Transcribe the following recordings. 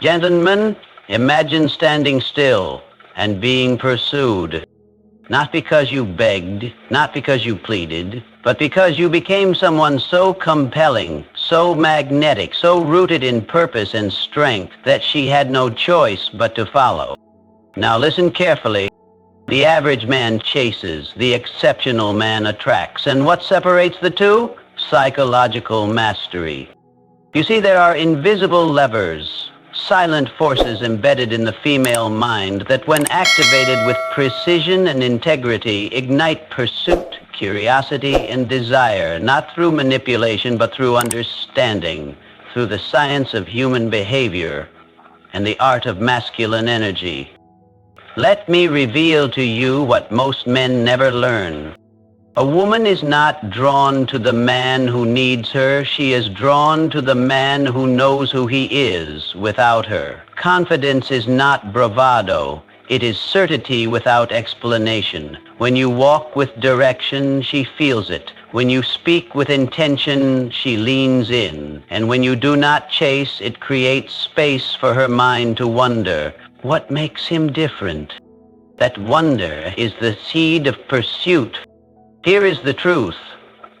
Gentlemen, imagine standing still and being pursued. Not because you begged, not because you pleaded, but because you became someone so compelling, so magnetic, so rooted in purpose and strength that she had no choice but to follow. Now listen carefully. The average man chases, the exceptional man attracts. And what separates the two? Psychological mastery. You see, there are invisible levers, silent forces embedded in the female mind that when activated with precision and integrity ignite pursuit, curiosity, and desire, not through manipulation but through understanding, through the science of human behavior and the art of masculine energy. Let me reveal to you what most men never learn. A woman is not drawn to the man who needs her. She is drawn to the man who knows who he is without her. Confidence is not bravado. It is certitude without explanation. When you walk with direction, she feels it. When you speak with intention, she leans in. And when you do not chase, it creates space for her mind to wonder, what makes him different? That wonder is the seed of pursuit. Here is the truth.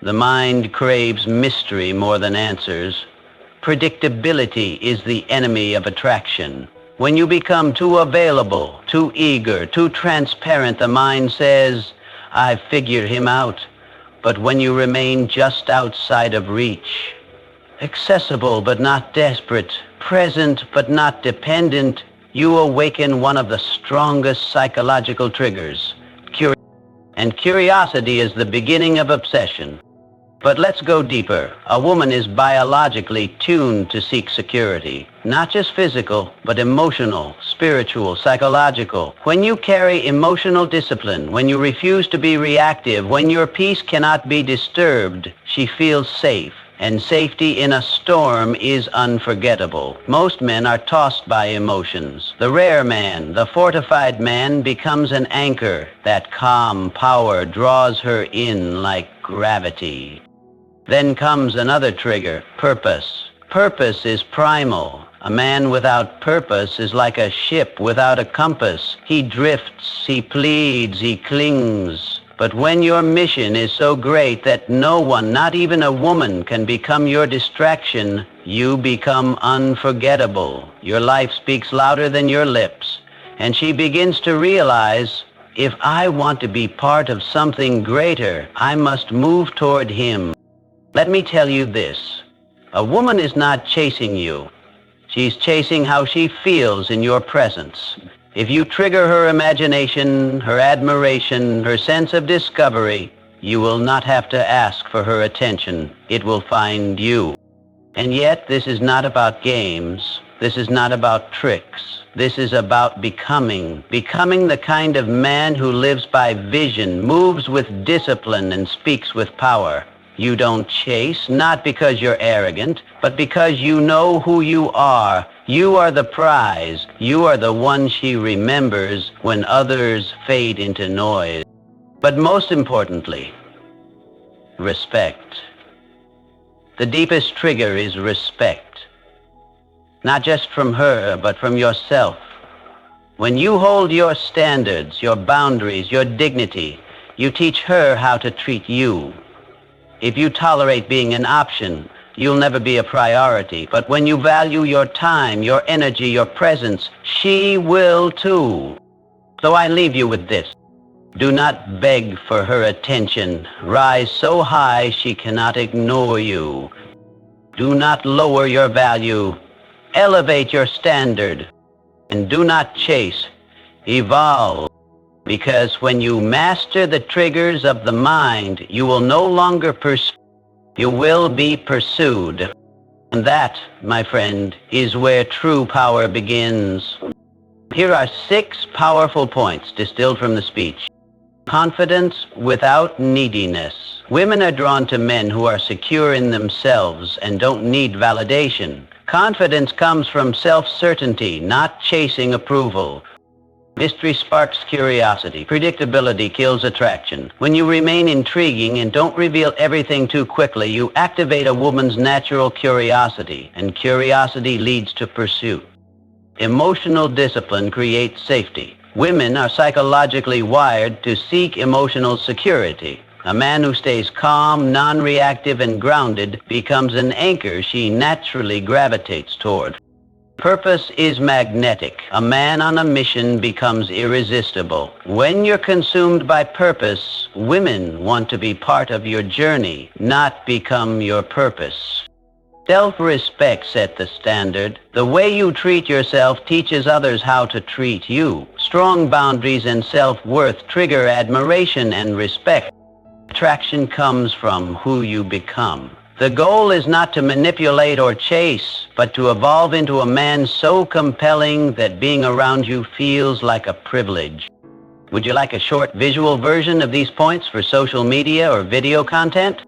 The mind craves mystery more than answers. Predictability is the enemy of attraction. When you become too available, too eager, too transparent, the mind says, I've figured him out. But when you remain just outside of reach, accessible but not desperate, present but not dependent, you awaken one of the strongest psychological triggers. And curiosity is the beginning of obsession. But let's go deeper. A woman is biologically tuned to seek security. Not just physical, but emotional, spiritual, psychological. When you carry emotional discipline, when you refuse to be reactive, when your peace cannot be disturbed, she feels safe. And safety in a storm is unforgettable. Most men are tossed by emotions. The rare man, the fortified man, becomes an anchor. That calm power draws her in like gravity. Then comes another trigger, purpose. Purpose is primal. A man without purpose is like a ship without a compass. He drifts, he pleads, he clings. But when your mission is so great that no one, not even a woman, can become your distraction, you become unforgettable. Your life speaks louder than your lips. And she begins to realize, if I want to be part of something greater, I must move toward him. Let me tell you this. A woman is not chasing you. She's chasing how she feels in your presence. If you trigger her imagination, her admiration, her sense of discovery, you will not have to ask for her attention. It will find you. And yet, this is not about games. This is not about tricks. This is about becoming the kind of man who lives by vision, moves with discipline, and speaks with power. You don't chase, not because you're arrogant, but because you know who you are. You are the prize. You are the one she remembers when others fade into noise. But most importantly, respect. The deepest trigger is respect. Not just from her, but from yourself. When you hold your standards, your boundaries, your dignity, you teach her how to treat you. If you tolerate being an option, you'll never be a priority. But when you value your time, your energy, your presence, she will too. So I leave you with this. Do not beg for her attention. Rise so high she cannot ignore you. Do not lower your value. Elevate your standard. And do not chase. Evolve. Because when you master the triggers of the mind, you will no longer pursue. You will be pursued. And that, my friend, is where true power begins. Here are 6 powerful points distilled from the speech. Confidence without neediness. Women are drawn to men who are secure in themselves and don't need validation. Confidence comes from self-certainty, not chasing approval. Mystery sparks curiosity. Predictability kills attraction. When you remain intriguing and don't reveal everything too quickly, you activate a woman's natural curiosity, and curiosity leads to pursuit. Emotional discipline creates safety. Women are psychologically wired to seek emotional security. A man who stays calm, non-reactive, and grounded becomes an anchor she naturally gravitates toward. Purpose is magnetic. A man on a mission becomes irresistible. When you're consumed by purpose, women want to be part of your journey, not become your purpose. Self-respect sets the standard. The way you treat yourself teaches others how to treat you. Strong boundaries and self-worth trigger admiration and respect. Attraction comes from who you become. The goal is not to manipulate or chase, but to evolve into a man so compelling that being around you feels like a privilege. Would you like a short visual version of these points for social media or video content?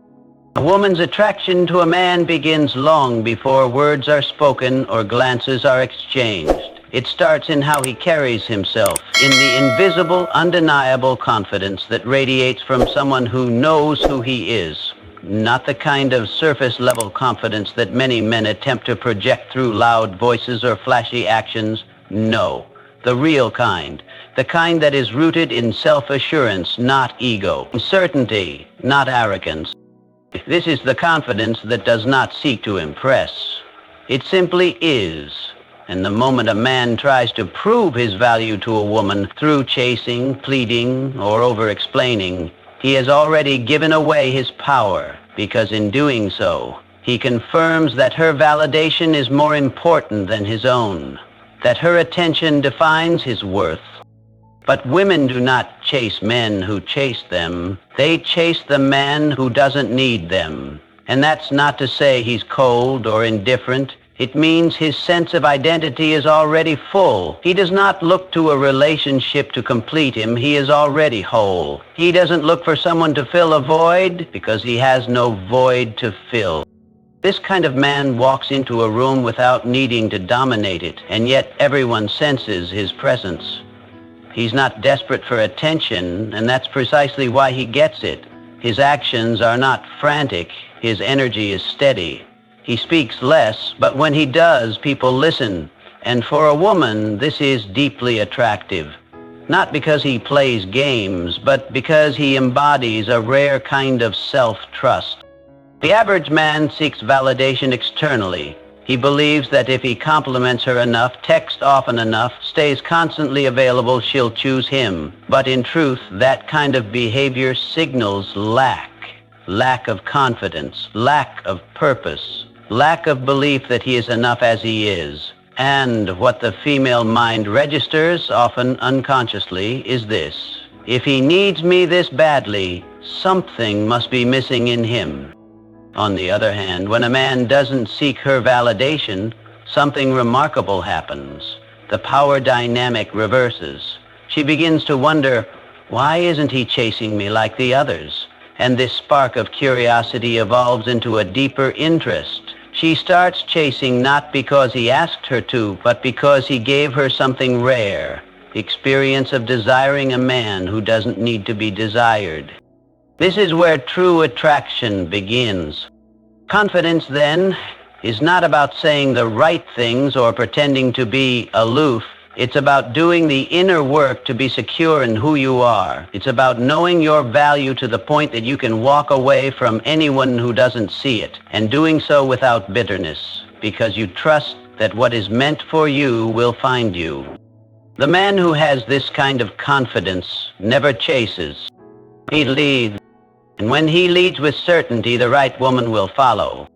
A woman's attraction to a man begins long before words are spoken or glances are exchanged. It starts in how he carries himself, in the invisible, undeniable confidence that radiates from someone who knows who he is. Not the kind of surface-level confidence that many men attempt to project through loud voices or flashy actions. No, the real kind. The kind that is rooted in self-assurance, not ego. Certainty, not arrogance. This is the confidence that does not seek to impress. It simply is. And the moment a man tries to prove his value to a woman through chasing, pleading, or over-explaining, he has already given away his power, because in doing so, he confirms that her validation is more important than his own, that her attention defines his worth. But women do not chase men who chase them. They chase the man who doesn't need them. And that's not to say he's cold or indifferent. It means his sense of identity is already full. He does not look to a relationship to complete him. He is already whole. He doesn't look for someone to fill a void because he has no void to fill. This kind of man walks into a room without needing to dominate it, and yet everyone senses his presence. He's not desperate for attention, and that's precisely why he gets it. His actions are not frantic. His energy is steady. He speaks less, but when he does, people listen. And for a woman, this is deeply attractive. Not because he plays games, but because he embodies a rare kind of self-trust. The average man seeks validation externally. He believes that if he compliments her enough, texts often enough, stays constantly available, she'll choose him. But in truth, that kind of behavior signals lack of confidence, lack of purpose, lack of belief that he is enough as he is. And what the female mind registers, often unconsciously, is this: if he needs me this badly, something must be missing in him. On the other hand, when a man doesn't seek her validation, something remarkable happens. The power dynamic reverses. She begins to wonder, why isn't he chasing me like the others? And this spark of curiosity evolves into a deeper interest. She starts chasing not because he asked her to, but because he gave her something rare, the experience of desiring a man who doesn't need to be desired. This is where true attraction begins. Confidence, then, is not about saying the right things or pretending to be aloof. It's about doing the inner work to be secure in who you are. It's about knowing your value to the point that you can walk away from anyone who doesn't see it, and doing so without bitterness, because you trust that what is meant for you will find you. The man who has this kind of confidence never chases. He leads. And when he leads with certainty, the right woman will follow.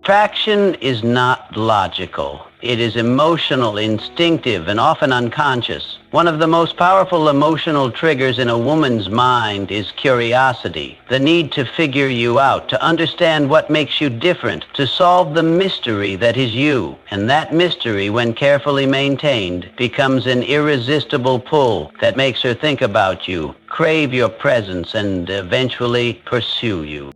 Attraction is not logical. It is emotional, instinctive, and often unconscious. One of the most powerful emotional triggers in a woman's mind is curiosity, the need to figure you out, to understand what makes you different, to solve the mystery that is you. And that mystery, when carefully maintained, becomes an irresistible pull that makes her think about you, crave your presence, and eventually pursue you.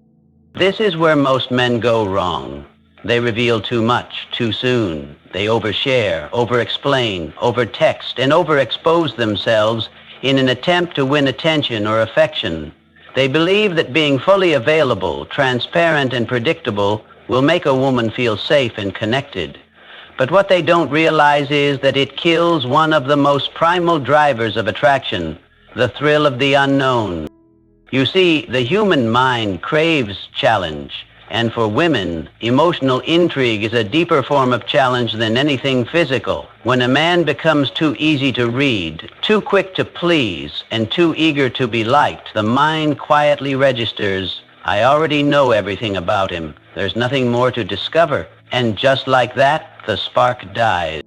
This is where most men go wrong. They reveal too much, too soon. They overshare, over-explain, over-text, and overexpose themselves in an attempt to win attention or affection. They believe that being fully available, transparent, and predictable will make a woman feel safe and connected. But what they don't realize is that it kills one of the most primal drivers of attraction, the thrill of the unknown. You see, the human mind craves challenge. And for women, emotional intrigue is a deeper form of challenge than anything physical. When a man becomes too easy to read, too quick to please, and too eager to be liked, the mind quietly registers, I already know everything about him. There's nothing more to discover. And just like that, the spark dies.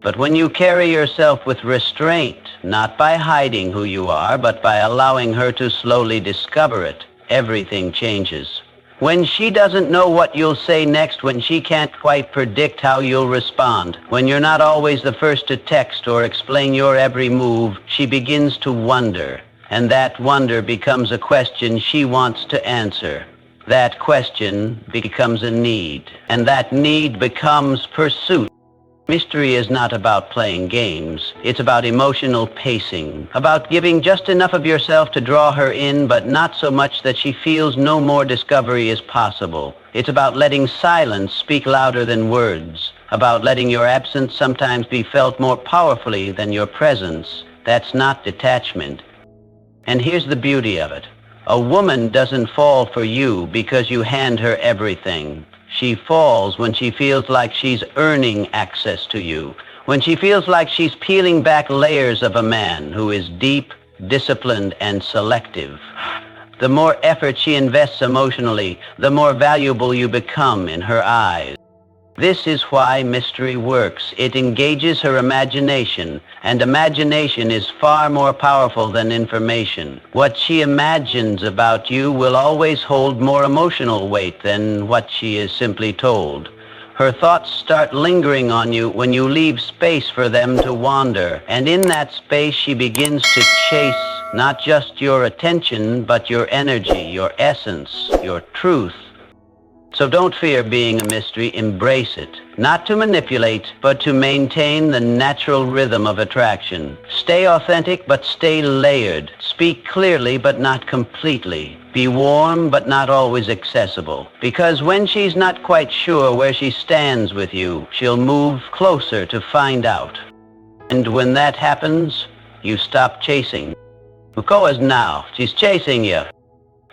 But when you carry yourself with restraint, not by hiding who you are, but by allowing her to slowly discover it, everything changes. When she doesn't know what you'll say next, when she can't quite predict how you'll respond, when you're not always the first to text or explain your every move, she begins to wonder. And that wonder becomes a question she wants to answer. That question becomes a need. And that need becomes pursuit. Mystery is not about playing games. It's about emotional pacing, about giving just enough of yourself to draw her in, but not so much that she feels no more discovery is possible. It's about letting silence speak louder than words, about letting your absence sometimes be felt more powerfully than your presence. That's not detachment. And here's the beauty of it. A woman doesn't fall for you because you hand her everything. She falls when she feels like she's earning access to you, when she feels like she's peeling back layers of a man who is deep, disciplined, and selective. The more effort she invests emotionally, the more valuable you become in her eyes. This is why mystery works. It engages her imagination, and imagination is far more powerful than information. What she imagines about you will always hold more emotional weight than what she is simply told. Her thoughts start lingering on you when you leave space for them to wander, and in that space she begins to chase not just your attention, but your energy, your essence, your truth. So don't fear being a mystery, embrace it. Not to manipulate, but to maintain the natural rhythm of attraction. Stay authentic, but stay layered. Speak clearly, but not completely. Be warm, but not always accessible. Because when she's not quite sure where she stands with you, she'll move closer to find out. And when that happens, you stop chasing. Ukoa's now. She's chasing you.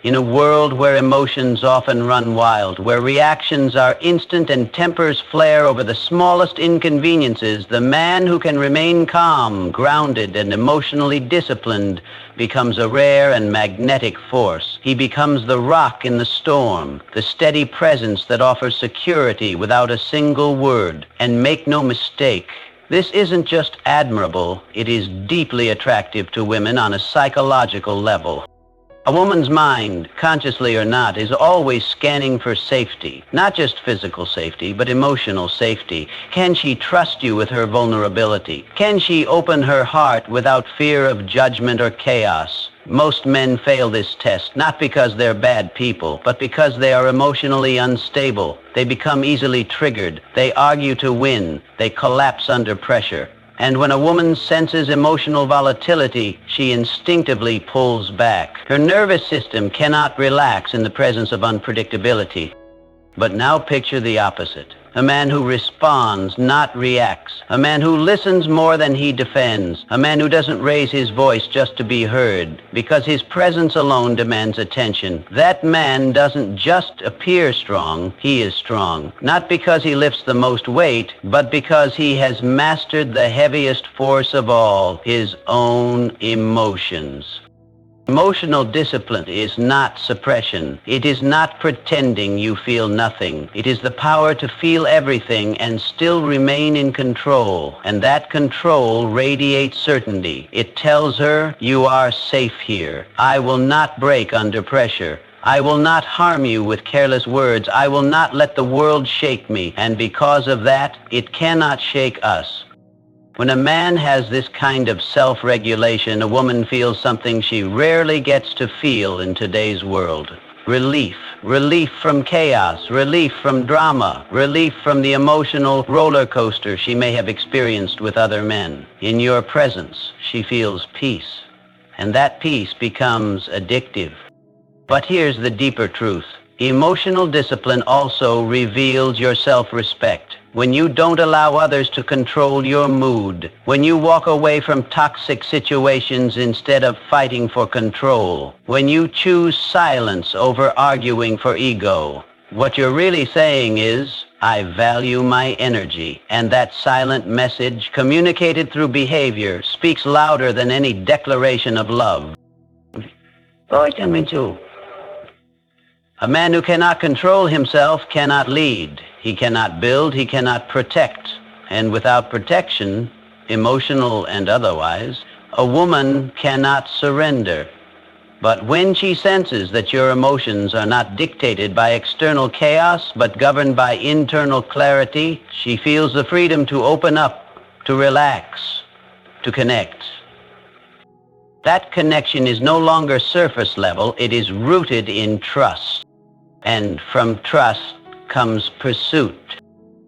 In a world where emotions often run wild, where reactions are instant and tempers flare over the smallest inconveniences, the man who can remain calm, grounded, and emotionally disciplined becomes a rare and magnetic force. He becomes the rock in the storm, the steady presence that offers security without a single word. And make no mistake, this isn't just admirable, it is deeply attractive to women on a psychological level. A woman's mind, consciously or not, is always scanning for safety. Not just physical safety, but emotional safety. Can she trust you with her vulnerability? Can she open her heart without fear of judgment or chaos? Most men fail this test, not because they're bad people, but because they are emotionally unstable. They become easily triggered. They argue to win. They collapse under pressure. And when a woman senses emotional volatility, she instinctively pulls back. Her nervous system cannot relax in the presence of unpredictability. But now picture the opposite. A man who responds, not reacts. A man who listens more than he defends. A man who doesn't raise his voice just to be heard, because his presence alone demands attention. That man doesn't just appear strong, he is strong. Not because he lifts the most weight, but because he has mastered the heaviest force of all, his own emotions. Emotional discipline is not suppression. It is not pretending you feel nothing. It is the power to feel everything and still remain in control. And that control radiates certainty. It tells her, you are safe here. I will not break under pressure. I will not harm you with careless words. I will not let the world shake me. And because of that, it cannot shake us. When a man has this kind of self-regulation, a woman feels something she rarely gets to feel in today's world. Relief. Relief from chaos. Relief from drama. Relief from the emotional roller coaster she may have experienced with other men. In your presence, she feels peace. And that peace becomes addictive. But here's the deeper truth. Emotional discipline also reveals your self-respect. When you don't allow others to control your mood, when you walk away from toxic situations instead of fighting for control, when you choose silence over arguing for ego, what you're really saying is, I value my energy, and that silent message, communicated through behavior, speaks louder than any declaration of love. A man who cannot control himself cannot lead. He cannot build, he cannot protect. And without protection, emotional and otherwise, a woman cannot surrender. But when she senses that your emotions are not dictated by external chaos, but governed by internal clarity, she feels the freedom to open up, to relax, to connect. That connection is no longer surface level, it is rooted in trust. And from trust comes pursuit.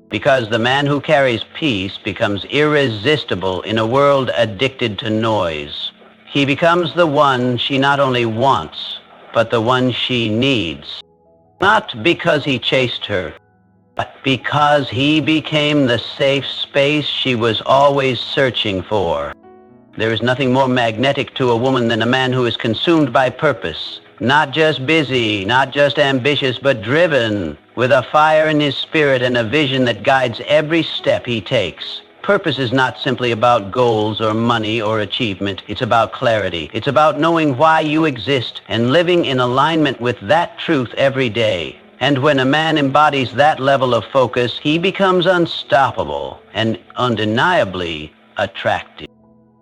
Because the man who carries peace becomes irresistible in a world addicted to noise. He becomes the one she not only wants, but the one she needs. Not because he chased her, but because he became the safe space she was always searching for. There is nothing more magnetic to a woman than a man who is consumed by purpose. Not just busy, not just ambitious, but driven, with a fire in his spirit and a vision that guides every step he takes. Purpose is not simply about goals or money or achievement. It's about clarity. It's about knowing why you exist and living in alignment with that truth every day. And when a man embodies that level of focus, he becomes unstoppable and undeniably attractive.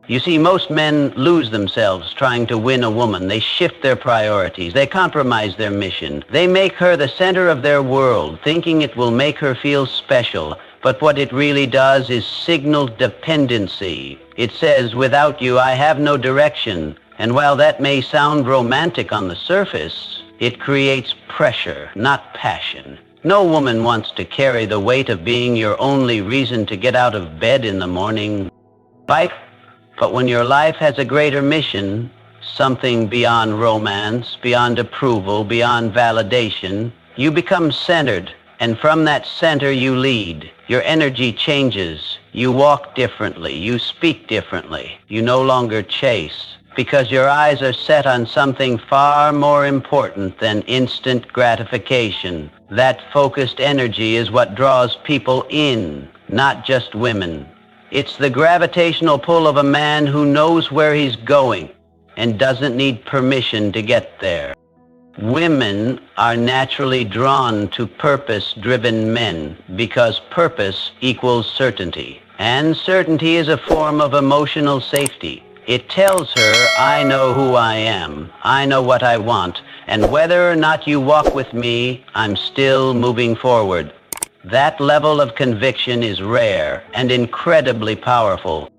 You see, most men lose themselves trying to win a woman. They shift their priorities. They compromise their mission. They make her the center of their world, thinking it will make her feel special. But what it really does is signal dependency. It says, without you, I have no direction. And while that may sound romantic on the surface, it creates pressure, not passion. No woman wants to carry the weight of being your only reason to get out of bed in the morning. But when your life has a greater mission, something beyond romance, beyond approval, beyond validation, you become centered. And from that center you lead. Your energy changes. You walk differently. You speak differently. You no longer chase. Because your eyes are set on something far more important than instant gratification. That focused energy is what draws people in, not just women. It's the gravitational pull of a man who knows where he's going and doesn't need permission to get there. Women are naturally drawn to purpose-driven men because purpose equals certainty. And certainty is a form of emotional safety. It tells her, I know who I am, I know what I want, and whether or not you walk with me, I'm still moving forward. That level of conviction is rare and incredibly powerful.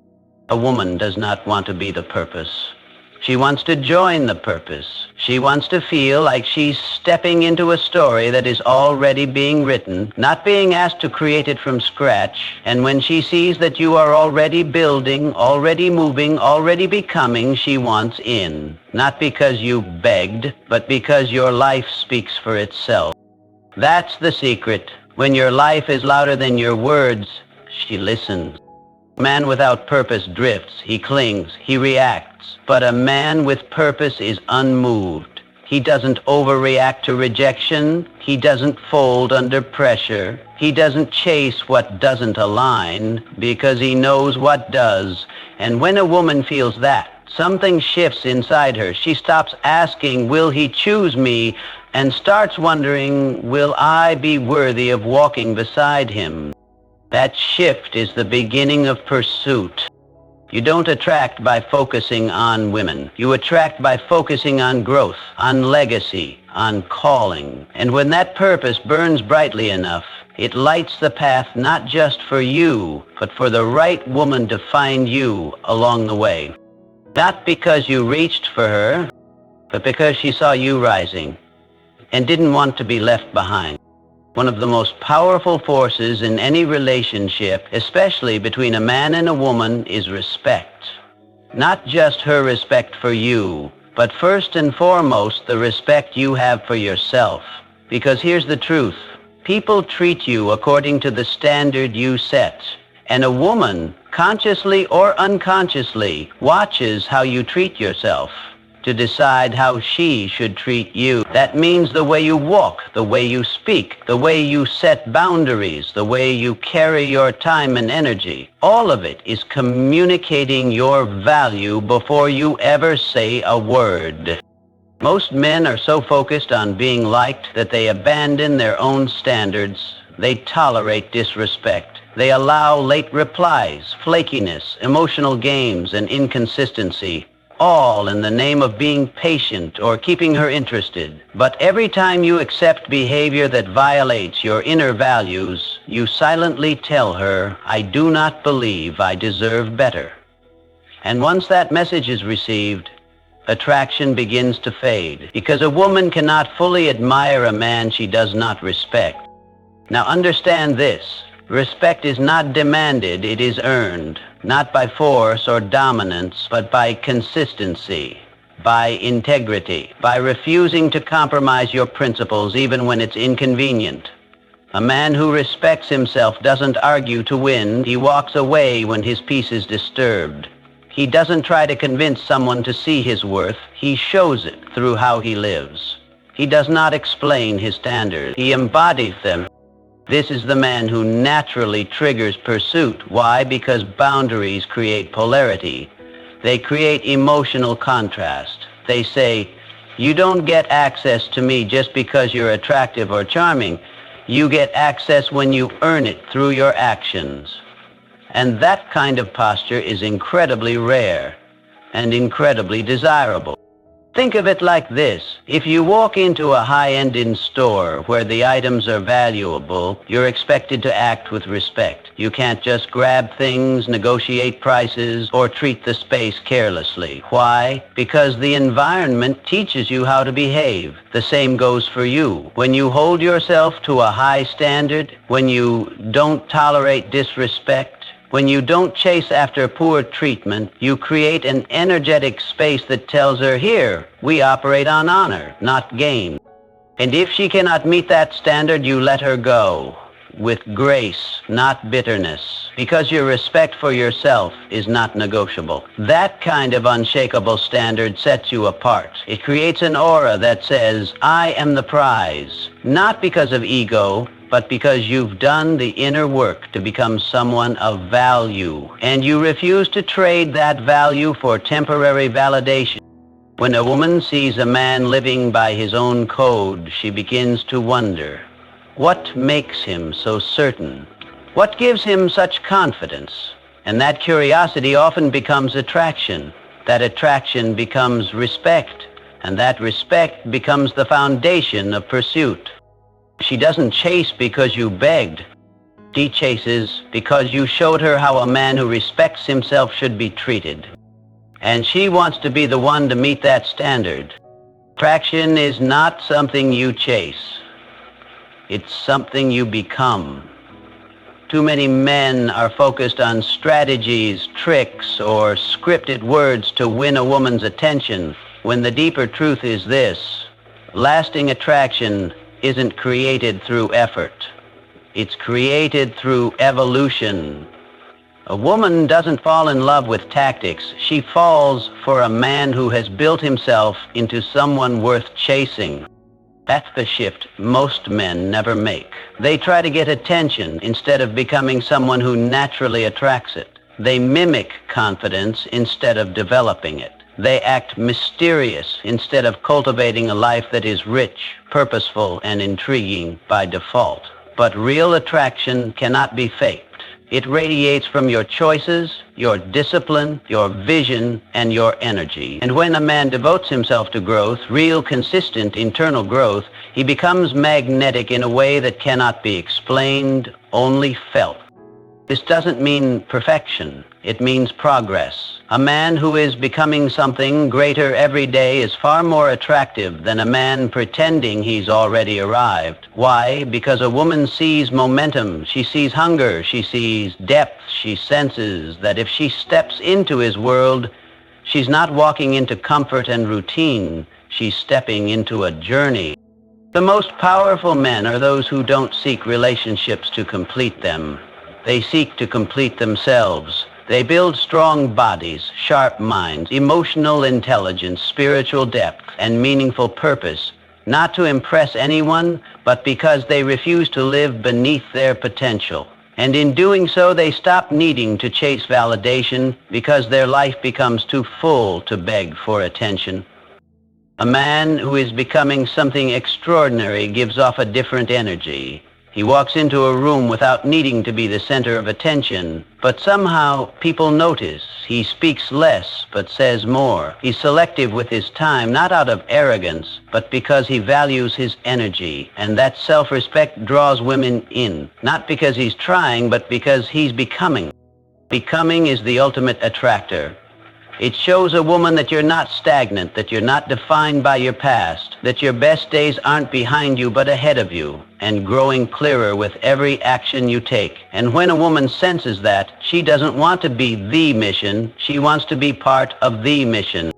A woman does not want to be the purpose. She wants to join the purpose. She wants to feel like she's stepping into a story that is already being written, not being asked to create it from scratch. And when she sees that you are already building, already moving, already becoming, she wants in. Not because you begged, but because your life speaks for itself. That's the secret. When your life is louder than your words, she listens. A man without purpose drifts, he clings, he reacts. But a man with purpose is unmoved. He doesn't overreact to rejection. He doesn't fold under pressure. He doesn't chase what doesn't align because he knows what does. And when a woman feels that, something shifts inside her. She stops asking, will he choose me? And starts wondering, will I be worthy of walking beside him? That shift is the beginning of pursuit. You don't attract by focusing on women. You attract by focusing on growth, on legacy, on calling. And when that purpose burns brightly enough, it lights the path not just for you, but for the right woman to find you along the way. Not because you reached for her, but because she saw you rising and didn't want to be left behind. One of the most powerful forces in any relationship, especially between a man and a woman, is respect. Not just her respect for you, but first and foremost the respect you have for yourself. Because here's the truth. People treat you according to the standard you set. And a woman, consciously or unconsciously, watches how you treat yourself to decide how she should treat you. That means the way you walk, the way you speak, the way you set boundaries, the way you carry your time and energy. All of it is communicating your value before you ever say a word. Most men are so focused on being liked that they abandon their own standards. They tolerate disrespect. They allow late replies, flakiness, emotional games, and inconsistency, all in the name of being patient or keeping her interested. But every time you accept behavior that violates your inner values, you silently tell her, "I do not believe I deserve better." And once that message is received, attraction begins to fade, because a woman cannot fully admire a man she does not respect. Now understand this. Respect is not demanded, it is earned, not by force or dominance, but by consistency, by integrity, by refusing to compromise your principles even when it's inconvenient. A man who respects himself doesn't argue to win, he walks away when his peace is disturbed. He doesn't try to convince someone to see his worth, he shows it through how he lives. He does not explain his standards, he embodies them. This is the man who naturally triggers pursuit. Why? Because boundaries create polarity. They create emotional contrast. They say, you don't get access to me just because you're attractive or charming. You get access when you earn it through your actions. And that kind of posture is incredibly rare and incredibly desirable. Think of it like this. If you walk into a high-end store where the items are valuable, you're expected to act with respect. You can't just grab things, negotiate prices, or treat the space carelessly. Why? Because the environment teaches you how to behave. The same goes for you. When you hold yourself to a high standard, when you don't tolerate disrespect, when you don't chase after poor treatment, you create an energetic space that tells her, here, we operate on honor, not gain. And if she cannot meet that standard, you let her go, with grace, not bitterness, because your respect for yourself is not negotiable. That kind of unshakable standard sets you apart. It creates an aura that says, I am the prize, not because of ego, but because you've done the inner work to become someone of value, and you refuse to trade that value for temporary validation. When a woman sees a man living by his own code, she begins to wonder, what makes him so certain? What gives him such confidence? And that curiosity often becomes attraction. That attraction becomes respect, and that respect becomes the foundation of pursuit. She doesn't chase because you begged. She chases because you showed her how a man who respects himself should be treated. And she wants to be the one to meet that standard. Attraction is not something you chase. It's something you become. Too many men are focused on strategies, tricks, or scripted words to win a woman's attention, when the deeper truth is this: lasting attraction isn't created through effort. It's created through evolution. A woman doesn't fall in love with tactics. She falls for a man who has built himself into someone worth chasing. That's the shift most men never make. They try to get attention instead of becoming someone who naturally attracts it. They mimic confidence instead of developing it. They act mysterious instead of cultivating a life that is rich, purposeful, and intriguing by default. But real attraction cannot be faked. It radiates from your choices, your discipline, your vision, and your energy. And when a man devotes himself to growth, real consistent internal growth, he becomes magnetic in a way that cannot be explained, only felt. This doesn't mean perfection. It means progress. A man who is becoming something greater every day is far more attractive than a man pretending he's already arrived. Why? Because a woman sees momentum, she sees hunger, she sees depth, she senses that if she steps into his world, she's not walking into comfort and routine, she's stepping into a journey. The most powerful men are those who don't seek relationships to complete them. They seek to complete themselves. They build strong bodies, sharp minds, emotional intelligence, spiritual depth, and meaningful purpose, not to impress anyone, but because they refuse to live beneath their potential. And in doing so, they stop needing to chase validation because their life becomes too full to beg for attention. A man who is becoming something extraordinary gives off a different energy. He walks into a room without needing to be the center of attention, but somehow people notice. He speaks less, but says more. He's selective with his time, not out of arrogance, but because he values his energy. And that self-respect draws women in, not because he's trying, but because he's becoming. Becoming is the ultimate attractor. It shows a woman that you're not stagnant, that you're not defined by your past, that your best days aren't behind you but ahead of you, and growing clearer with every action you take. And when a woman senses that, she doesn't want to be the mission, she wants to be part of the mission.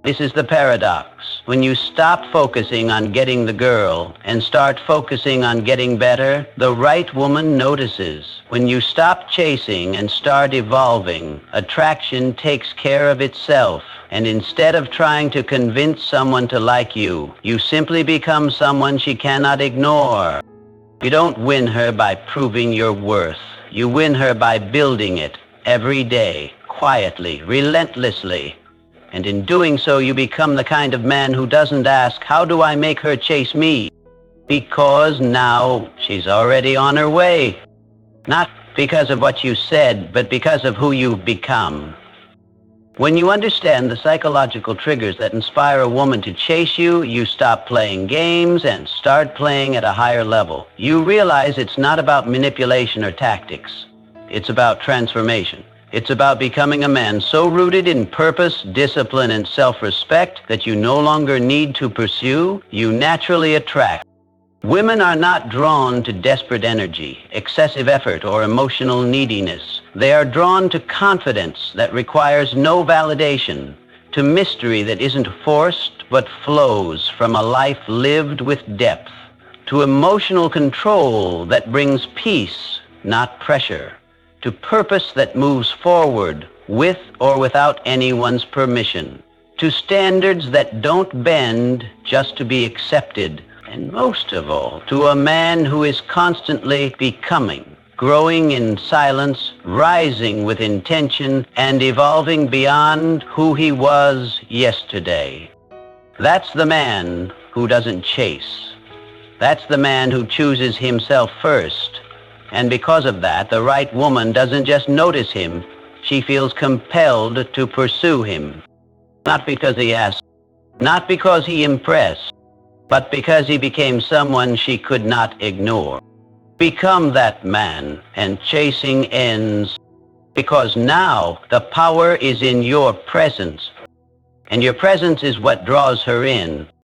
This is the paradox. When you stop focusing on getting the girl and start focusing on getting better, the right woman notices. When you stop chasing and start evolving, attraction takes care of itself. And instead of trying to convince someone to like you, you simply become someone she cannot ignore. You don't win her by proving your worth. You win her by building it every day, quietly, relentlessly. And in doing so, you become the kind of man who doesn't ask, how do I make her chase me? Because now she's already on her way. Not because of what you said, but because of who you've become. When you understand the psychological triggers that inspire a woman to chase you, you stop playing games and start playing at a higher level. You realize it's not about manipulation or tactics. It's about transformation. It's about becoming a man so rooted in purpose, discipline, and self-respect that you no longer need to pursue, you naturally attract. Women are not drawn to desperate energy, excessive effort, or emotional neediness. They are drawn to confidence that requires no validation, to mystery that isn't forced but flows from a life lived with depth, to emotional control that brings peace, not pressure, to purpose that moves forward with or without anyone's permission, to standards that don't bend just to be accepted, and most of all, to a man who is constantly becoming, growing in silence, rising with intention, and evolving beyond who he was yesterday. That's the man who doesn't chase. That's the man who chooses himself first. And because of that, the right woman doesn't just notice him, she feels compelled to pursue him. Not because he asked, not because he impressed, but because he became someone she could not ignore. Become that man, and chasing ends, because now the power is in your presence, and your presence is what draws her in.